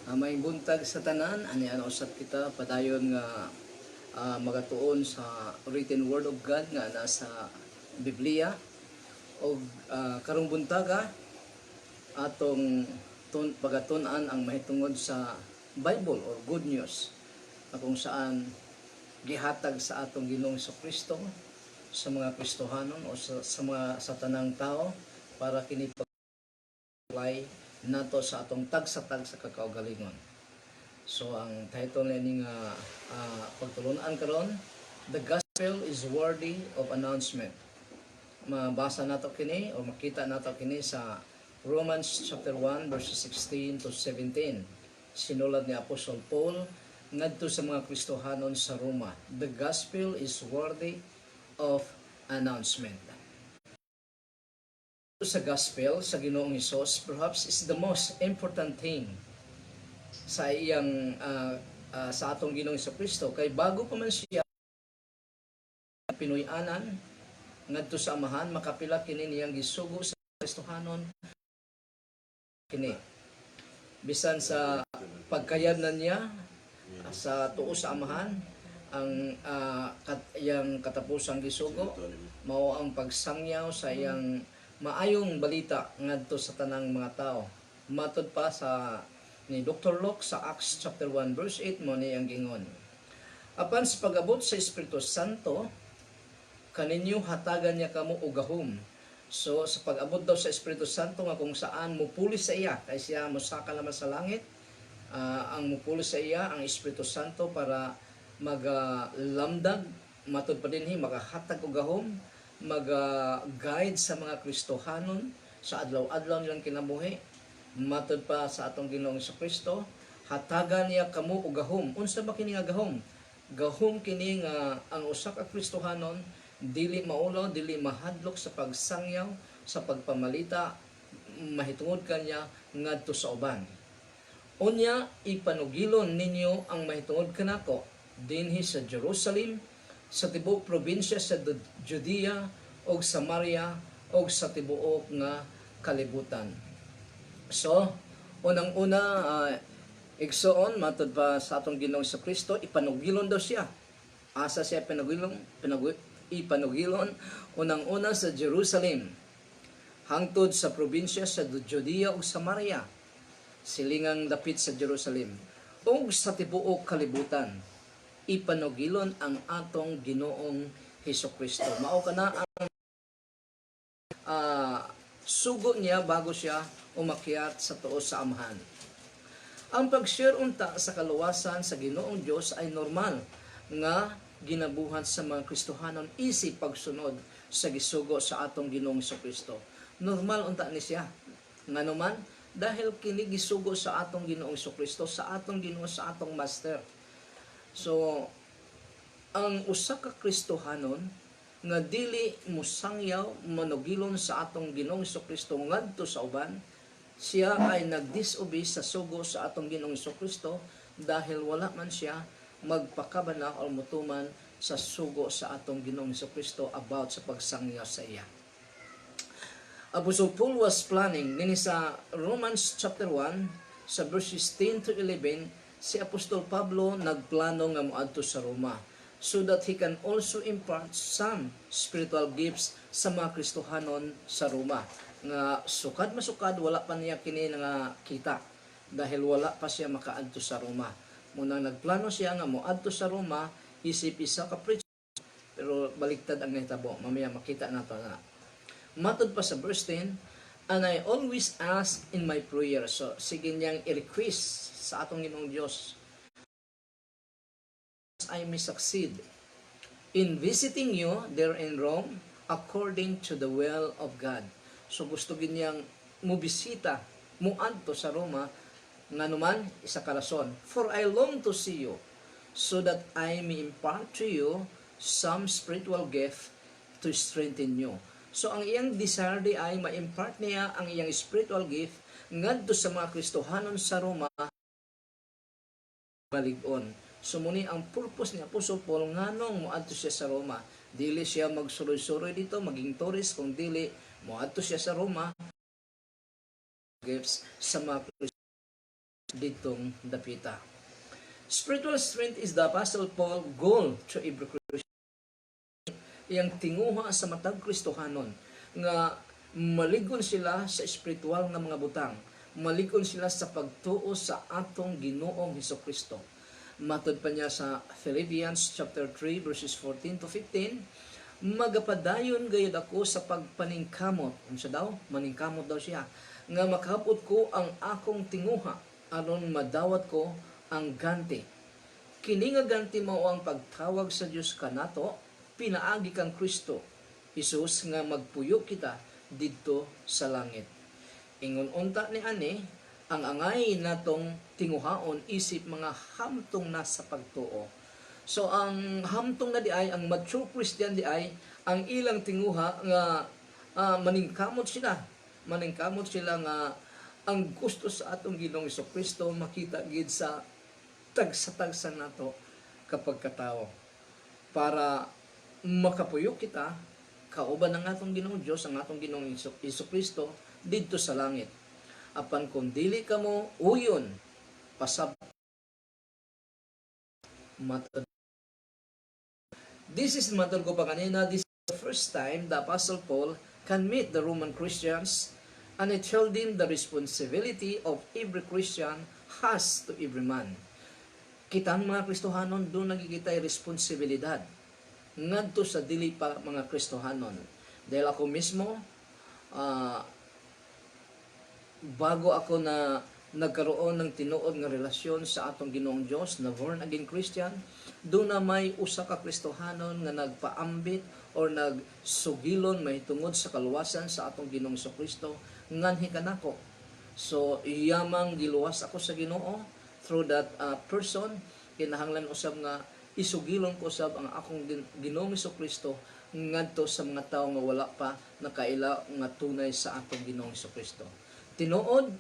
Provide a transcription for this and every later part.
May buntag sa tanan, ani ano usap kita padayon nga magatuon sa written word of God nga nasa Biblia o karong buntaga atong pagatun-an ang mahitungod sa Bible or good news na kung saan gihatag sa atong Ginoong Kristo sa mga Kristohanon o sa mga sa tanang tao para kini apply nato sa atong tag sa kakaugalingon. So ang title ni nga pagtulunan karon, The Gospel is Worthy of Announcement. Mabasa nato kini o makita nato kini sa Romans chapter 1 verses 16 to 17. Sinulat ni Apostol Paul ngadto sa mga Kristohanon sa Roma. The Gospel is worthy of announcement. Sa gospel sa Ginoong Hesus perhaps is the most important thing sa iyang sa atong Ginoong Kristo kay bago pa man siya Pinoy-anan ngadto sa amahan makapila kini niyang gisugo sa Kristohanon kini bisan sa pagkayabnan niya sa tuo sa amahan ang iyang katapusang gisugo mao ang pagsangyaw sa iyang maayong balita ngadto sa tanang mga tao. Matod pa sa ni Dr. Locke sa Acts chapter 1 verse 8 mo ni ang gingon. Apan sa pag-abot sa Espiritu Santo kaninyo hatagan niya kamo og gahom. So sa pag-abot daw sa Espiritu Santo nga kung saan mupulis sa iya kay siya mosaka naman sa langit, ang mupulis sa iya ang Espiritu Santo para maglamdag matod pa dinhi makahatag og gahom, mag-guide sa mga Kristohanon sa adlaw-adlaw nilang kinabuhi. Matod pa sa atong Ginoong Kristo, hatagan niya kamo og gahom. Unsa ba kini nga gahom? Gahom kini nga ang usa ka Kristohanon dili maulo, dili mahadlok sa pagsangyaw, sa pagpamalita mahitungod kanya ngadto sa uban. Unya ipanugilon ninyo ang mahitungod kanako dinhi sa Jerusalem, sa tibuok probinsya sa Judea o Samaria o sa tibuok nga kalibutan. So, unang-una igsoon matod pa sa atong Ginoong Kristo ipanugilon daw siya. Asa siya ipanugilon unang-una sa Jerusalem hangtod sa probinsya sa Judea o Samaria, silingang dapit sa Jerusalem o sa tibuok kalibutan. Ipanugilon ang atong Ginoong Hesukristo. Mao kana ang sugo niya bago siya umakyat sa tuo sa amahan. Ang pag-share unta sa kaluwasan sa Ginoong Dios ay normal nga ginabuhat sa mga Kristohanon isip pagsunod sa gisugo sa atong Ginoong Hesukristo. Normal unta ni siya. Nganuman dahil kini gisugo sa atong Ginoong Hesukristo, sa atong Ginoo, sa atong Master. So, ang usa ka Kristohanon nga dili musangyaw manugilon sa atong Ginoong Kristo ngadto sa uban, siya ay nagdisobey sa sugo sa atong Ginoong Kristo dahil wala man siya magpakabana o mutuman sa sugo sa atong Ginoong Kristo about sa pagsangyaw sa iya. Apostle Paul was planning nini sa Romans chapter 1 sa verses 10 to 11. Si Apostol Pablo nagplano nga moadto sa Roma so that he can also impart some spiritual gifts sa mga Kristohanon sa Roma. Nga sukad masukad wala pa niya kini nga kita dahil wala pa siya makaadto sa Roma. Muna nagplano siya nga moadto sa Roma isip isa ka preacher pero baliktad ang nahitabo. Mamaya makita nato na. Matod pa sa verse 10, and I always ask in my prayer. So sige niyang i-request sa atong Ginoong Diyos I may succeed in visiting you there in Rome according to the will of God. So gusto niyang mubisita muadto sa Roma nganuman isa ka rason, for I long to see you so that I may impart to you some spiritual gift to strengthen you. So ang iyang desire di ay ma-impart niya ang iyang spiritual gift ngadto sa mga Kristohanon sa Roma baligon. So muni ang purpose ni Apostol Paul nganong moadto siya sa Roma. Dili siya magsuroy-suroy dito, maging tourist, kung dili moadto siya sa Roma gifts sa mga ditong dapita. Spiritual strength is the Apostle Paul goal to every Christian. Iyang tinguha sa matag Kristohanon nga maligon sila sa espiritual nga mga butang, maligon sila sa pagtuo sa atong Ginoong Hesukristo. Matod pa niya sa Philippians chapter 3 verses 14 to 15, magapadayon gayud ako sa pagpaningkamot. Unsa daw? Maningkamot daw siya. Nga makahapot ko ang akong tinguha aron madawat ko ang ganti. Kini nga ganti mao ang pagtawag sa Dios kanato, pinaagi kang Kristo Hesus nga magpuyo kita didto sa langit. Ingon unta ni ani, ang angay natong tinguhaon isip mga hamtong na sa pagtuo. So ang hamtong na di ay, ang mature Christian di ay, ang ilang tinguha nga maningkamot sila nga ang gusto sa atong Ginoong Hesukristo makita gid sa tagsa-tagsa nato kapag katao, para makapuyo kita kauban ng atong Ginoong Dios, ang atong Ginoong Hesukristo didto sa langit. Apan kung dili kamo uyon pasab. This is matod ko pa kanina, this is the first time the Apostle Paul can meet the Roman Christians, and it told him the responsibility of every Christian has to every man. Kitang mga Kristohanon, doon nagkikita yung responsibilidad ngadto sa dili pa mga Kristohanon. Dahil ako mismo, bago ako na nagkaroon ng tinuod nga relasyon sa atong Ginoong Dios, na born again Christian, doon na may usa ka Kristohanon nga nagpaambit or nagsugilon mahitungod sa kaluwasan sa atong Ginoong Hesukristo nganhi kanako. So iyamang giluwas ako sa Ginoo through that person. Kinahanglan usab nga isugilon ko sab ang akong Ginoong Hesukristo ngadto sa mga tawo nga wala pa nakaila nga tunay sa atong Ginoong Hesukristo. Tinuod,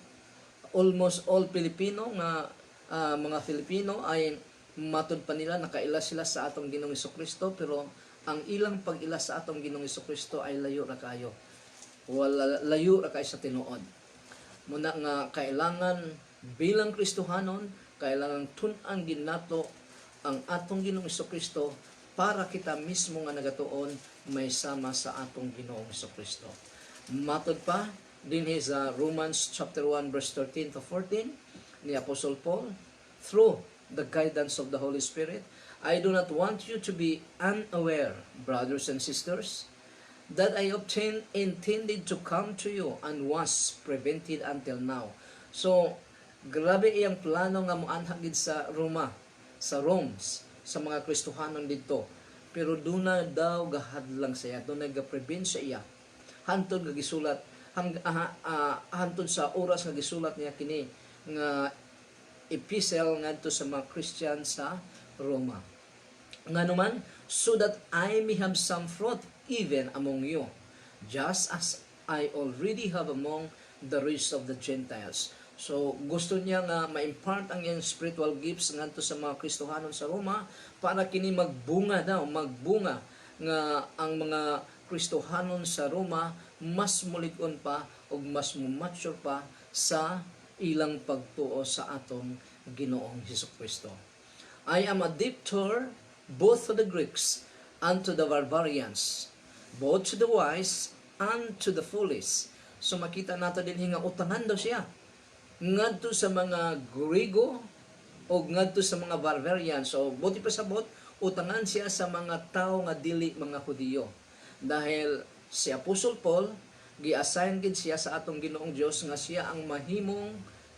almost all Filipino nga mga Filipino ay matod pa nila nakaila sila sa atong Ginoong Hesukristo, pero ang ilang pag-ila sa atong Ginoong Hesukristo ay layo ra kayo. Wala layo ra kayo sa tinuod. Muna nga kailangan bilang Kristohanon, kailangan tun-an ginato ang atong Ginoong Hesukristo para kita mismo nga nagatuon may sama sa atong Ginoong Hesukristo. Matod pa dinhi sa Romans chapter 1 verse 13 to 14 ni Apostle Paul, through the guidance of the Holy Spirit, I do not want you to be unaware, brothers and sisters, that I intended to come to you and was prevented until now. So, grabe iyang plano nga moanhagid sa Rome, sa mga Kristohanon dito. Pero doon na daw gahadlang siya, doon na ga-prevent sa iya. Hantod nga gisulat, hantod sa oras nga gisulat niya kini nga epistle ngadto sa mga Christian sa Roma. Nga naman, so that I may have some fruit even among you, just as I already have among the rest of the Gentiles. So, gusto niya nga ma-impart ang iyang spiritual gifts ngadto sa mga Kristohanon sa Roma para kini magbunga nga ang mga Kristohanon sa Roma mas mulig-on pa o mas mature pa sa ilang pagtuo sa atong Ginoong Hesukristo. I am a debtor both to the Greeks and to the barbarians, both to the wise and to the foolish. So makita nato din nga utangan daw siya ngadto sa mga Grego o ngadto sa mga barbarians. So buti pa sabot, utangan siya sa mga tao nga dili mga Hudiyo. Dahil si Apostle Paul, gi-assign gid siya sa atong Ginoong Dios nga siya ang mahimong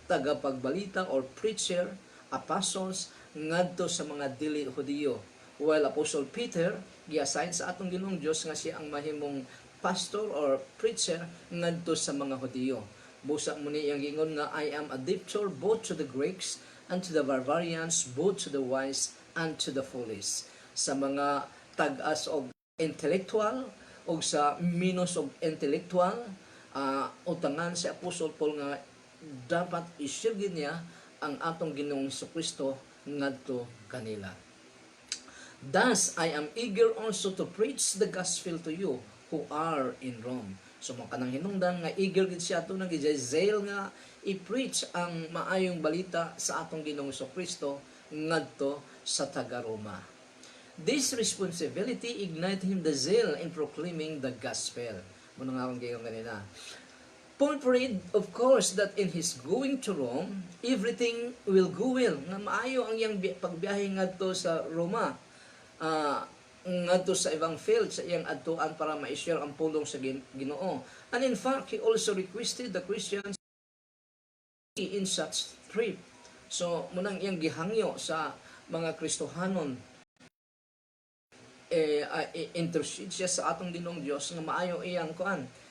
tagapagbalita or preacher, apostles ngadto sa mga dili Hudiyo. While Apostle Peter, gi-assign sa atong Ginoong Dios nga siya ang mahimong pastor or preacher ngadto sa mga Hudiyo. Busa mo ni ang gingon nga, I am a debtor both to the Greeks and to the barbarians, both to the wise and to the foolish. Sa mga tag-as og intellectual o sa minus og intellectual, utangan si Apostle Paul nga dapat isigid niya ang atong Ginoong Hesukristo ngadto kanila. Thus, I am eager also to preach the gospel to you who are in Rome. So mga kanang hinungdan nga eager gid siya ato nang gijail nga i-preach ang maayong balita sa atong Ginoong Kristo ngadto sa taga Roma. This responsibility ignited him the zeal in proclaiming the gospel. Muna nga akong gayong kanina. Paul prayed, of course, that in his going to Rome, everything will go well. Nga maayo ang iyang pagbiyahe ngadto sa Roma. Ngadto sa ibang field, sa iyang adtuan para ma-share ang pulong sa Ginoo. And in fact, he also requested the Christians in such trip. So, munang iyang gihangyo sa mga Kristohanon, intercede siya sa atong Ginoong Dios nga maayo iyang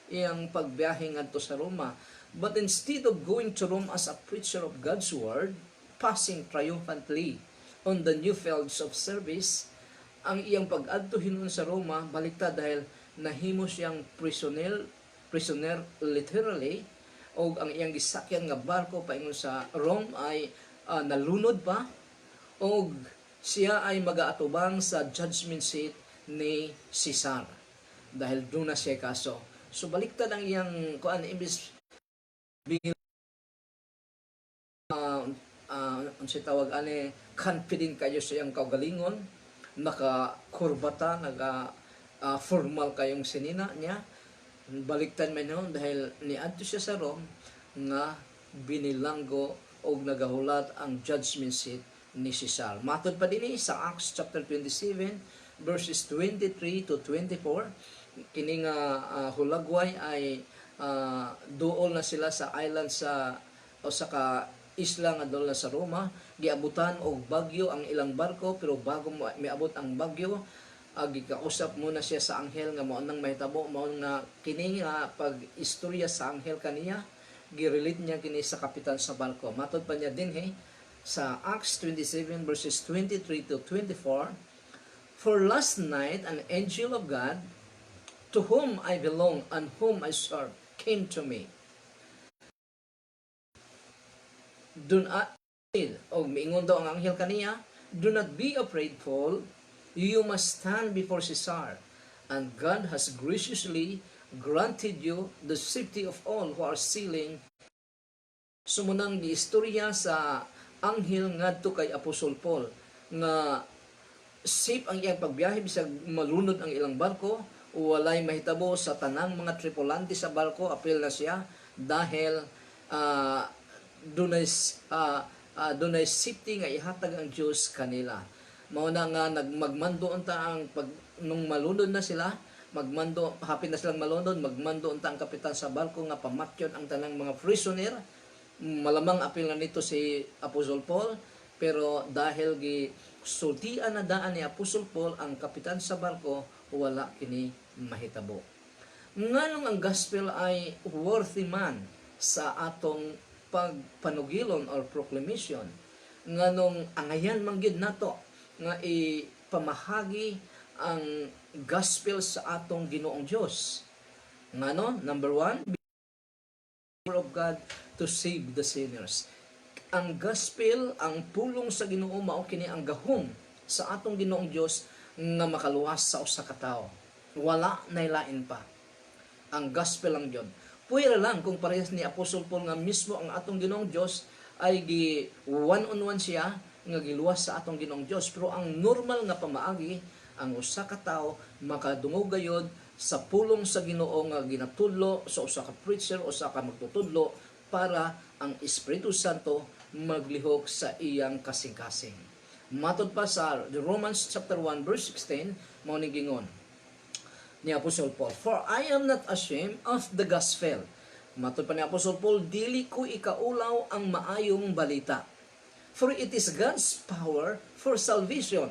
iyang pagbiyahe ngadto sa Roma. But instead of going to Rome as a preacher of God's word, passing triumphantly on the new fields of service, ang iyang pag-adto hinon sa Roma baliktad dahil nahimo siyang prisoner literally, o ang iyang gisakyan nga barko paingon sa Rome ay nalunod pa, o siya ay mag-aatubang sa judgment seat ni Caesar dahil doon na siya kaso. So baliktad ang iyang imbis unsa tawag ani, confident kayo sa iyang kaugalingon, naka-kurbata, formal kayong sinina niya. Baliktad man noon dahil niadto siya sa Rome nga binilanggo og nagahulat ang judgment seat ni Caesar. Matod pa dinhi sa Acts chapter 27 verses 23 to 24, kini nga hulagway ay duol na sila sa island sa ka isla nga duol na sa Roma. Giabutan og bagyo ang ilang barko, pero bago miabot ang bagyo, gikausap muna siya sa anghel nga mao nang mahitabo, mao nga kini nga pag-istorya sa anghel kaniya girelate niya kini sa kapitan sa barko. Matod pa niya dinhi sa Acts 27 verses 23 to 24, "For last night an angel of God, to whom I belong and whom I serve, came to me. Do not miingon daw ang anghel kaniya, do not be afraid, Paul. You must stand before Caesar, and God has graciously granted you the safety of all who are sailing." Sumunang giistorya sa anghel ngadto kay Apostol Paul nga safe ang iyang pagbiyahe bisag malunod ang ilang barko, walay mahitabo sa tanang mga tripulante sa barko, apil na siya dahil dunay safety nga ihatag ang Diyos kanila. Mao na nga magmando unta ang nung malunod na sila, hapit na silang malunod, magmando unta ang kapitan sa barko nga pamatyon ang tanang mga prisoner. Malamang apil na nito si Apostol Paul, pero dahil sultian na daan ni Apostol Paul ang kapitan sa barko, wala kini mahitabo. Nganong ang gospel ay worthy man sa atong pagpanugilon or proclamation, nganong angayan manggid nato nga ipamahagi ang gospel sa atong Ginoong Dios. Ngano, number 1, of God to save the sinners. Ang gospel, ang pulong sa Ginoo, mao kini ang gahom sa atong Ginoong Dios nga makaluwas sa usa ka tawo. Wala nailain pa. Ang gospel lang yon. Pwera lang kung parehas ni Apostol Paul nga mismo ang atong Ginoong Dios ay one-on-one siya nga giluwas sa atong Ginoong Dios. Pero ang normal nga pamaagi, ang usa ka tawo makadungog gayud sa pulong sa Ginoo nga ginatudlo sa usa ka preacher o usa ka magtutudlo para ang Espiritu Santo maglihok sa iyang kasing-kasing. Matod pa sa Romans chapter 1 verse 16, mao ni gingon ni Apostol Paul, "For I am not ashamed of the gospel." Matod pa ni Apostol Paul, "Dili ko ikaulaw ang maayong balita. For it is God's power for salvation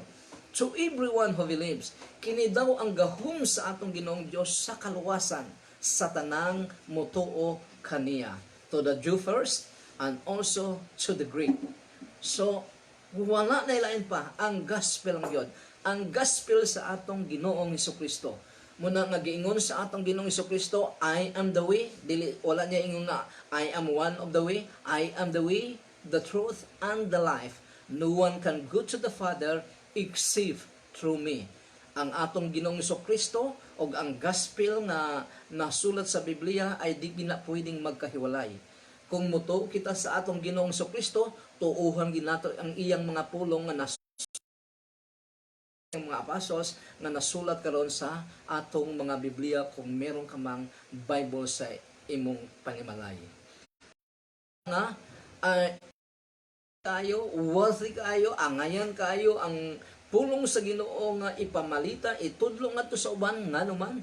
to everyone who believes." Kini daw ang gahom sa atong Ginoong Dios sa kaluwasan sa tanang motuo kaniya. To the Jew first and also to the Greek. So, wala na ilain pa ang gospel ng Dios. Ang gospel sa atong Ginoong Hesukristo. Muna nga giingon sa atong Ginoong Hesukristo, "I am the way." Dili wala niya ingon nga, "I am one of the way." "I am the way, the truth, and the life. No one can go to the Father except through me." Ang atong Ginoong Hesukristo o ang gospel nga nasulat sa Biblia ay di gina pwedeng magkahiwalay. Kung muto kita sa atong Ginoong Kristo, tuuhan ginato ang iyang mga pulong nga ng mga apostles na nasulat karon sa atong mga Biblia kung meron ka mang Bible sa imong pangimalay. Nga kayo, worthy kayo, angayan kayo ang pulong sa Ginoo nga ipamalita, itudlo ngadto sa uban nga naman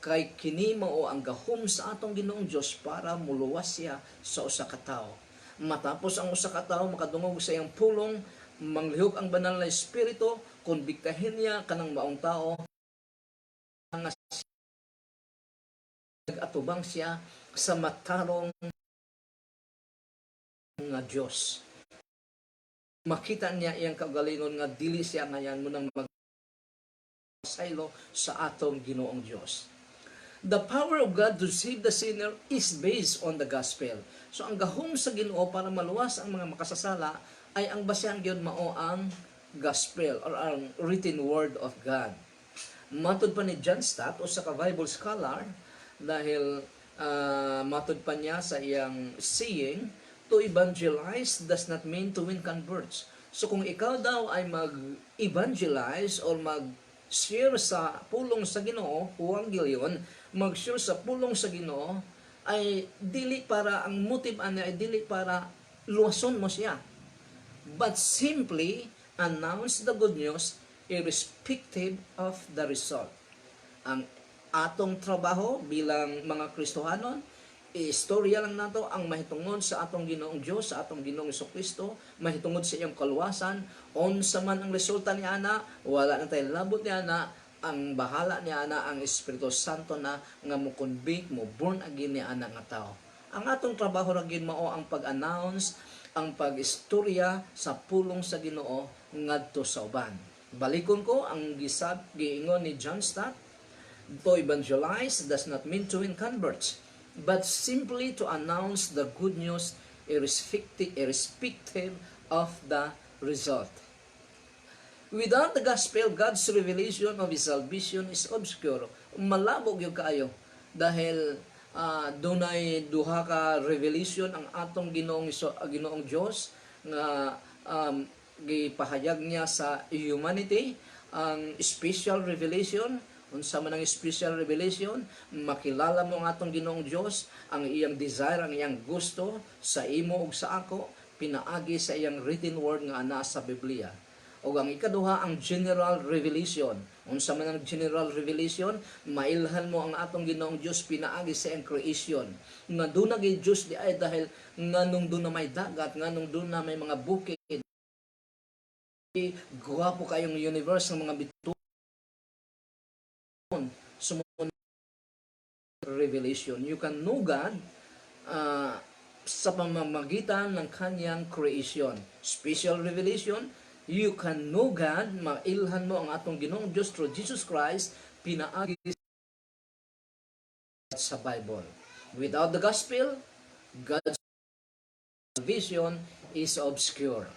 kay kini mao ang gahom sa atong Ginoong Dios para muluwas siya sa usa ka tawo. Matapos ang usa ka tawo makadungog sa iyang pulong, manglihok ang banal na espiritu, konbiktahin niya kanang maong tao nga nag-atubang siya sa matarong nga Dios. Makita niya iyang kagalingon nga dili siya ngayon mo nang magsaylo sa atong Ginoong Dios. The power of God to save the sinner is based on the gospel. So ang gahom sa Ginoo para maluwas ang mga makasasala ay ang basehan gyud mao ang gospel or ang written word of God. Matud pa ni John Stott o sa Bible scholar dahil matud pa niya sa iyang saying, to evangelize does not mean to win converts. So kung ikaw daw ay mag-evangelize or mag-share sa pulong sa Ginoo, Evangelion, mag-share sa pulong sa Ginoo, ay dili para, ang motive niya ay dili para luwason mo siya, but simply announce the good news irrespective of the result. Ang atong trabaho bilang mga Kristohanon, istorya lang nato ang mahitungod sa atong Ginoong Dios, sa atong Ginoong Kristo, mahitungod sa iyang kaluwasan, unsa man ang resulta niya na, wala na tay labot niya na, ang bahala niya na ang Espiritu Santo na nga mo convict mo born again niya na nga tao. Ang atong trabaho ra gyud mao ang pag-announce, ang pag-istorya sa pulong sa Ginoo ngadto sa uban. Balikon ko ang giingon ni John Stott, to evangelize does not mean to win converts, but simply to announce the good news irrespective of the result. Without the gospel, God's revelation of His salvation is obscure. Malabo gyud kaayo dahil dunay duha ka revelation ang atong Ginoong Dios nga gipahayag niya sa humanity. Ang special revelation, unsa man ang special revelation, makilala mo ang atong Ginoong Dios, ang iyang desire, ang iyang gusto sa imo ug sa ako, pinaagi sa iyang written word nga ana sa Biblia. O ang ikaduha, ang general revelation. Unsa man ang general revelation, mailhan mo ang atong Ginoong Dios pinaagi sa iyang creation. Nga doon na gay Dios di ay dahil nganong doon na may dagat, nganong doon na may mga bukid, guwapo kayong universe ng mga bituon. Sumunod revelation. You can know God sa pamamagitan ng kanyang creation. Special revelation, you can know God, mailhan mo ang atong Ginoong Diyos through Jesus Christ, pinaagi sa Bible. Without the gospel, God's vision is obscure.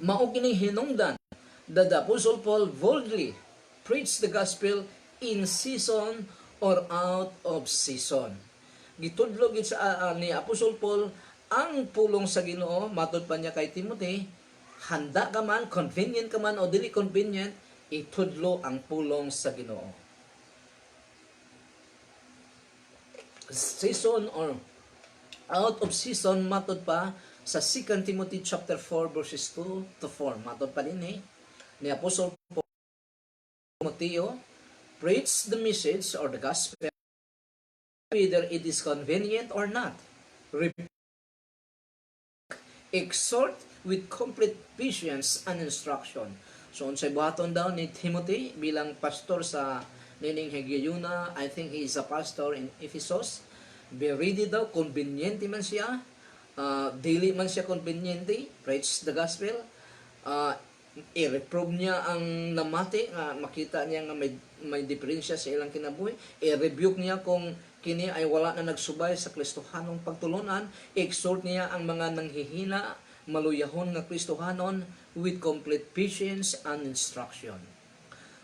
Mao kining hinungdan that the Apostle Paul boldly preached the gospel in season or out of season. Gitudlo gid sa ni Apostle Paul ang pulong sa Ginoo, matud pa niya kay Timothy, handa ka man, convenient ka man o dili convenient, itudlo ang pulong sa Ginoo. Season or out of season, matud pa sa 2 Timothy chapter 4 verses 2 to 4. Matud pa din ni Apostle Paul Timoteo, preach the message or the gospel whether it is convenient or not. Exhort with complete patience and instruction. So, unsay buhaton daw ni Timothy bilang pastor sa nining Hegayuna, I think he is a pastor in Ephesus. Be ready daw, convenient man siya, daily man siya conveniente, preach the gospel, i-reprove niya ang namati, makita niya nga may diferensya sa ilang kinabuhi, i-rebuke niya kung kini ay wala na nagsubay sa Kristohanong pagtulunan, i-exhort niya ang mga nanghihina, maluyahon nga Kristohanon with complete patience and instruction.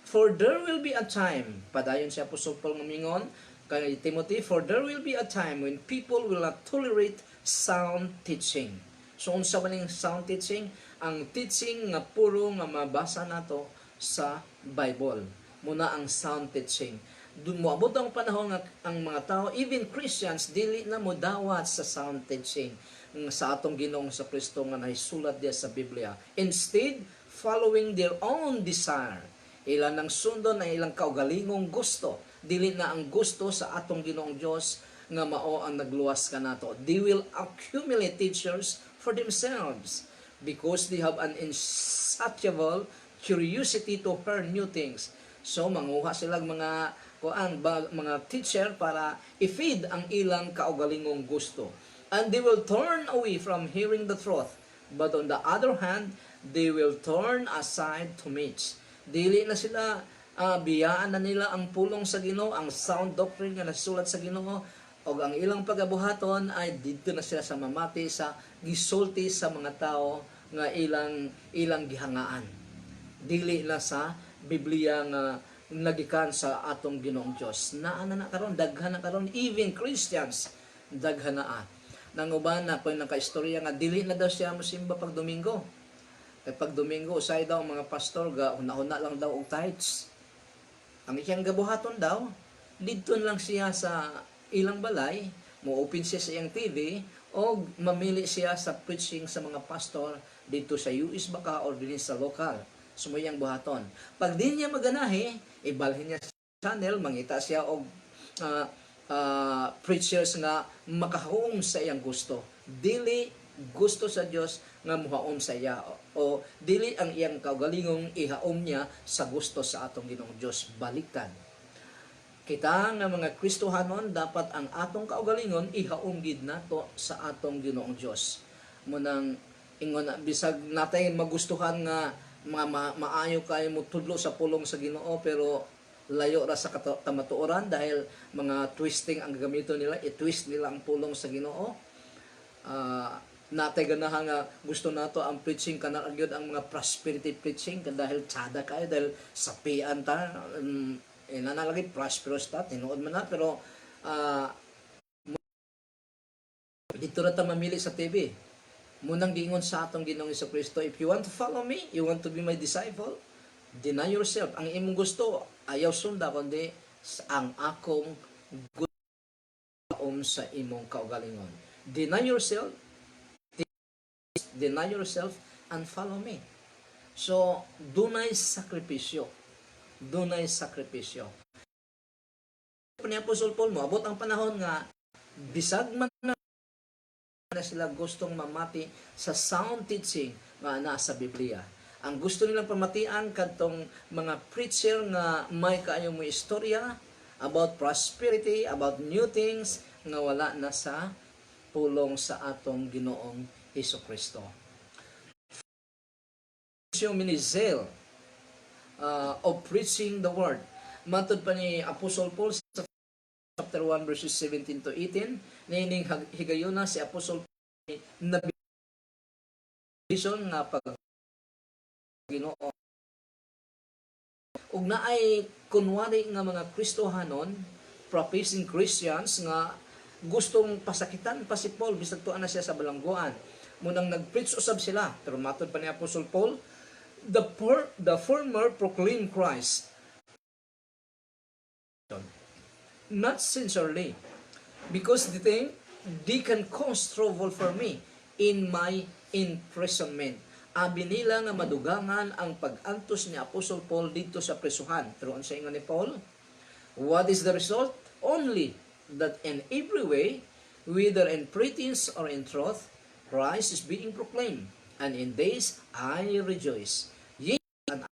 For there will be a time, padayon si Apostol Paul ngamingon, kay Timothy, for there will be a time when people will not tolerate sound teaching. So, unsa man yung sound teaching? Ang teaching nga puro nga mabasa nato sa Bible. Muna ang sound teaching. Doon mo abot ang panahon nga ang mga tao, even Christians, dili na mo dawat sa sound teaching sa atong Ginoong sa Kristo nga nahisulat diya sa Biblia. Instead, following their own desire. Ilan ang sundon ang ilang kaugalingong gusto. Dili na ang gusto sa atong Ginoong Dios nga mao ang nagluwas ka nato. They will accumulate teachers for themselves because they have an insatiable curiosity to learn new things. So manguha silang mga teacher para i-feed ang ilang kaugalingong gusto. And they will turn away from hearing the truth. But on the other hand, they will turn aside to myths. Dili na sila biyaan na nila ang pulong sa Ginoo, ang sound doctrine nga nasulat sa Ginoo, o ang ilang pagabuhaton ay dito na sila sa mamati sa gisulti sa mga tao nga ilang gihangaan. Dili na sa Biblia nga nagikan sa atong Ginoong Dios. Naa na karon, daghan na karon, even Christians daghan na. Nanguban na pag nakaistorya nga dili na daw siya mosimba pag Domingo. Kay pag Domingo usay daw mga pastor ga una-una lang daw og tithes. Ang iyang gabuhaton daw didton lang siya sa ilang balay, mo-open siya sa iyang TV o mamili siya sa preaching sa mga pastor dito sa US baka or din sa local. Sumuyang buhaton. Pag di niya maganahi, ibalhin niya sa channel, mangita siya og preachers nga makahaom sa iyang gusto. Dili gusto sa Dios nga muhaom sa iya o dili ang iyang kaugalingong ihaom niya sa gusto sa atong Ginoong Dios. Baliktad. Kita nga mga Kristohanon, dapat ang atong kaugalingon ihaom gid nato sa atong Ginoong Dios. Munang ingon bisag natay magustuhan nga maayo kayo mo tudlo sa pulong sa Ginoo pero layo ra sa kamatuoran dahil mga twisting ang gagamiton nila, i-twist nila ang pulong sa Ginoo. Natay ganahan nga gusto nato ang preaching kana gyud ang mga prosperity preaching dahil tsada kayo dahil sapian ta nanalagi prosperous ta tinuod man na pero dito ra ta mamili sa TV. Munang giingon sa atong Ginoong Jesucristo, if you want to follow me, you want to be my disciple, deny yourself. Ang imong gusto ayaw sunda kundi ang akong gusto sa imong kaugalingon. Deny yourself and follow me. So, dunay sakripisyo. Dunay sakripisyo. Ni Apostol Paul mo, abot ang panahon nga bisag man na sila gustong mamati sa sound teaching nga nasa Biblia. Ang gusto nilang pamatian kadtong mga preacher nga may kaayo mo istorya about prosperity, about new things nga wala na sa pulong sa atong Ginoong Hesukristo. Zeal of preaching the word. Matod pa ni Apostle Paul sa chapter 1 verses 17 to 18, nining higayon na si Apostle Paul na vision nga pag Ginoo. Ug naay kunwari nga mga Kristohanon, professing Christians nga gustong pasakitan pa si Paul bisag tuan na siya sa balangguan. Munang nag-preach usab sila, pero matod pa ni Apostle Paul, the former proclaim Christ not sincerely because they think they can cause trouble for me in my imprisonment. Abi nila nga madugangan ang pag-antos ni Apostle Paul dito sa presuhan. Pero ang sa ingon ni Paul, what is the result? Only that in every way, whether in pretense or in truth, Christ is being proclaimed. And in this I rejoice.